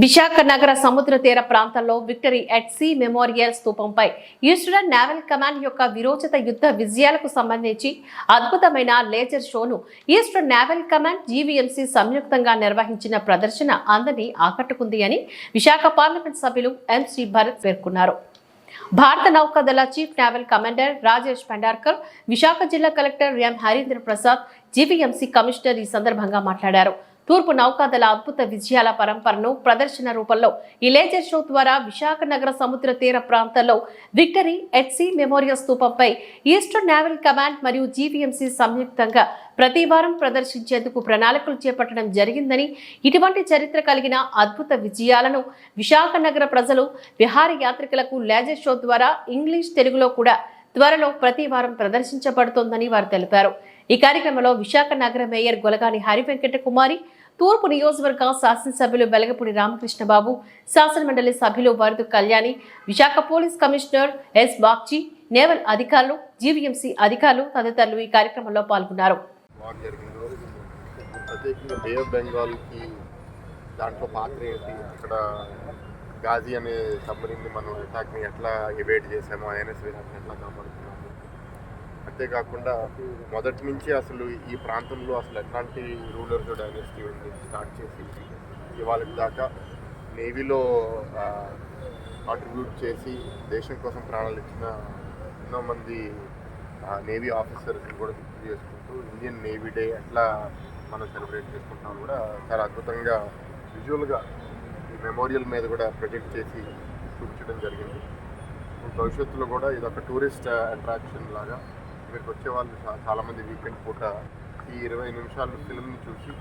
విశాఖ నగర సముద్ర తీర ప్రాంతంలో విక్టరీ ఎట్ సీ మెమోరియల్ స్తూపంపై ఈస్టర్న్ నేవల్ కమాండ్ యొక్క విరోచిత యుద్ధ విజయాలకు సంబంధించి అద్భుతమైన లేజర్ షోను ఈస్టర్న్ నేవల్ కమాండ్ జీవీఎంసీ సంయుక్తంగా నిర్వహించిన ప్రదర్శన అందరినీ ఆకట్టుకుంది అని విశాఖ పార్లమెంట్ సభ్యులు ఎంసీ భరత్ పేర్కొన్నారు. భారత నౌకాదళ chief naval commander Rajesh Pendarkar, Visakha జిల్లా collector M Harindra Prasad, GVMC commissioner ఈ సందర్భంగా మాట్లాడారు. తూర్పు నౌకాదళ అద్భుత విజయాల పరంపరను ప్రదర్శన రూపంలో ఈ లేజర్ షో ద్వారా విశాఖ నగర సముద్ర తీర ప్రాంతంలో విక్టరీ ఎట్ సీ మెమోరియల్ స్తూపంపై ఈస్టర్న్ నేవల్ కమాండ్ మరియు జీవీఎంసీ సంయుక్తంగా ప్రతి వారం ప్రదర్శించేందుకు ప్రణాళికలు చేపట్టడం జరిగిందని, ఇటువంటి చరిత్ర కలిగిన అద్భుత విజయాలను విశాఖ నగర ప్రజలు విహారయాత్రికులకు లేజర్ షో ద్వారా ఇంగ్లీష్, తెలుగులో కూడా త్వరలో ప్రతి వారం ప్రదర్శించబడుతోందని వారు తెలిపారు. ఈ కార్యక్రమంలో విశాఖ నగర మేయర్ గొలగాని హరివెంకట కుమారి, తూర్పు నియోజకవర్గ శాసనసభ్యులు వెలగపూడి రామకృష్ణబాబు, శాసనమండలి సభ్యులు Varudu Kalyani, Visakha police commissioner S Bagchi, naval అధికారులు, జీవీఎంసీ అధికారులు తదితరులు ఈ కార్యక్రమంలో పాల్గొన్నారు. గాజీ అనే సబ్మరీన్ని మనం అటాక్ని ఎట్లా ఎవేట్ చేసామో, ఐఎన్ఎస్ విరాట్ని ఎట్లా కాపాడుతున్నాము, అంతేకాకుండా మొదటి నుంచి అసలు ఈ ప్రాంతంలో అసలు ఎట్లాంటి రూలర్స్ డైనస్టీ ఉంది స్టార్ట్ చేసి ఇవాళ దాకా నేవీలో కాంట్రిబ్యూట్ చేసి దేశం కోసం ప్రాణాలు ఇచ్చిన ఎన్నో మంది నేవీ ఆఫీసర్స్ని కూడా గుర్తు చేసుకుంటూ ఇండియన్ నేవీ డే ఎట్లా మనం సెలబ్రేట్ చేసుకుంటామని కూడా చాలా అద్భుతంగా విజువల్గా ఈ మెమోరియల్ మీద కూడా ప్రొజెక్ట్ చేసి చూపించడం జరిగింది. భవిష్యత్తులో కూడా ఇది ఒక టూరిస్ట్ అట్రాక్షన్ లాగా ఇక్కడికి వచ్చే వాళ్ళు చాలామంది వీకెండ్ పూట ఈ 20 నిమిషాలు ఫిల్మ్ని చూసి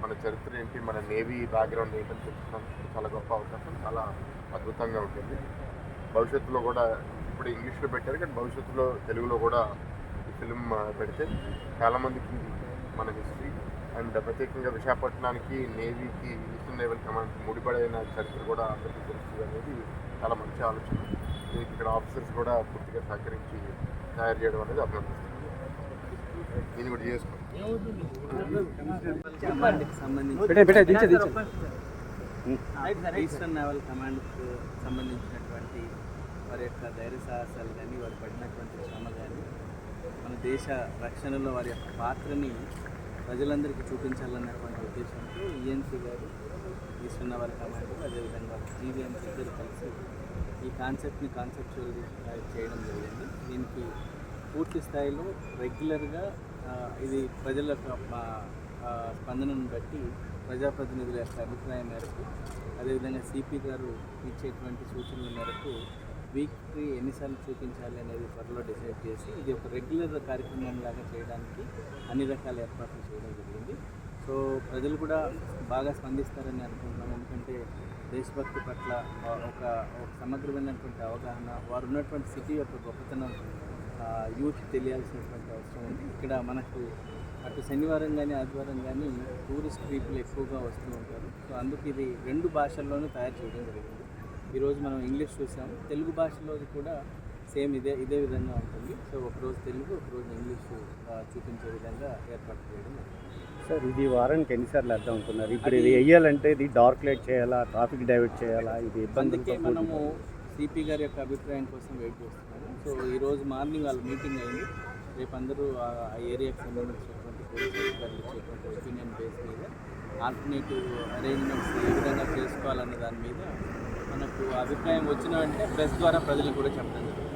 మన చరిత్ర ఏంటి, మన నేవీ బ్యాక్గ్రౌండ్ ఏంటని తెలుసుకోవడానికి చాలా గొప్ప అవకాశం, చాలా అద్భుతంగా ఉంటుంది. భవిష్యత్తులో కూడా ఇప్పుడు ఇంగ్లీష్లో పెట్టారు, కానీ భవిష్యత్తులో తెలుగులో కూడా ఈ ఫిల్మ్ పెడితే చాలామందికి మన హిస్టరీ అండ్ ప్రత్యేకంగా విశాఖపట్నానికి, నేవీకి, ఈస్టర్న్ నేవల్ కమాండ్కి ముడిపడైన చరిత్ర కూడా అందరికీ తెలుస్తుంది అనేది చాలా మంచి ఆలోచన. దీనికి ఇక్కడ ఆఫీసర్స్ కూడా పూర్తిగా సహకరించి తయారు చేయడం అనేది అభినందిస్తుంది. ఇది కూడా చేసుకోండి. ఈస్టర్న్ నేవల్ కమాండ్కు సంబంధించినటువంటి వారి యొక్క ధైర్య సాహసాలు కానీ, వారు పడినటువంటి శ్రమ కానీ, మన దేశ రక్షణలో వారి యొక్క పాత్రని ప్రజలందరికీ చూపించాలన్నటువంటి ఉద్దేశంతో ఈఎన్సీ గారు, ఈస్టర్న్ నేవల్ కమాండ్, అదేవిధంగా జీవీఎంసీ ఇద్దరు కలిసి ఈ కాన్సెప్ట్ని కాన్సెప్చువల్ చేయడం జరిగింది. దీనికి పూర్తి స్థాయిలో రెగ్యులర్గా ఇది ప్రజల స్పందనను బట్టి ప్రజాప్రతినిధుల యొక్క అభిప్రాయం మేరకు, అదేవిధంగా సిపి గారు ఇచ్చేటువంటి సూచనల మేరకు వీక్కి ఎన్నిసార్లు చూపించాలి అనేది త్వరలో డిసైడ్ చేసి ఇది ఒక రెగ్యులర్ కార్యక్రమం లాగా చేయడానికి అన్ని రకాల ఏర్పాట్లు చేయడం జరిగింది. సో ప్రజలు కూడా బాగా స్పందిస్తారని అనుకుంటున్నాం. ఎందుకంటే దేశభక్తి పట్ల ఒక సమగ్రమైనటువంటి అవగాహన, వారు ఉన్నటువంటి సిటీ యొక్క గొప్పతనం యూత్ తెలియాల్సినటువంటి అవసరం ఉంది. ఇక్కడ మనకు అటు శనివారం కానీ, ఆదివారం కానీ టూరిస్ట్ పీపుల్ ఎక్కువగా వస్తూ ఉంటారు. సో అందుకు ఇది 2 భాషల్లోనూ తయారు చేయడం జరిగింది. ఈరోజు మనం ఇంగ్లీష్ చూసాము, తెలుగు భాషలోది కూడా సేమ్ ఇదే విధంగా ఉంటుంది. సో ఒకరోజు తెలుగు, ఒకరోజు ఇంగ్లీష్ చూపించే విధంగా ఏర్పాటు చేయడం. సార్, ఇది వారానికి ఎన్నిసార్లు అర్థం అనుకున్నారు? ఇప్పుడు ఇది వేయాలంటే ఇది డార్క్ లైట్ చేయాలా, ట్రాఫిక్ డైవర్ట్ చేయాలా, ఇది అందుకే మనము సిపి గారి యొక్క అభిప్రాయం కోసం వెయిట్ చేస్తున్నాము. సో ఈరోజు మార్నింగ్ వాళ్ళ మీటింగ్ అయింది. రేపు అందరూ ఆ ఏరియాకి సంబంధించినటువంటి పోలీస్ అధికారులు ఇచ్చేటువంటి ఒపీనియన్ బేస్ మీద ఆల్టర్నేటివ్ అరేంజ్మెంట్స్ ఏ విధంగా చేసుకోవాలన్న దాని మీద మనకు అభిప్రాయం వచ్చిన వెంటనే ప్రెస్ ద్వారా ప్రజలకు కూడా చెప్పడం జరుగుతుంది.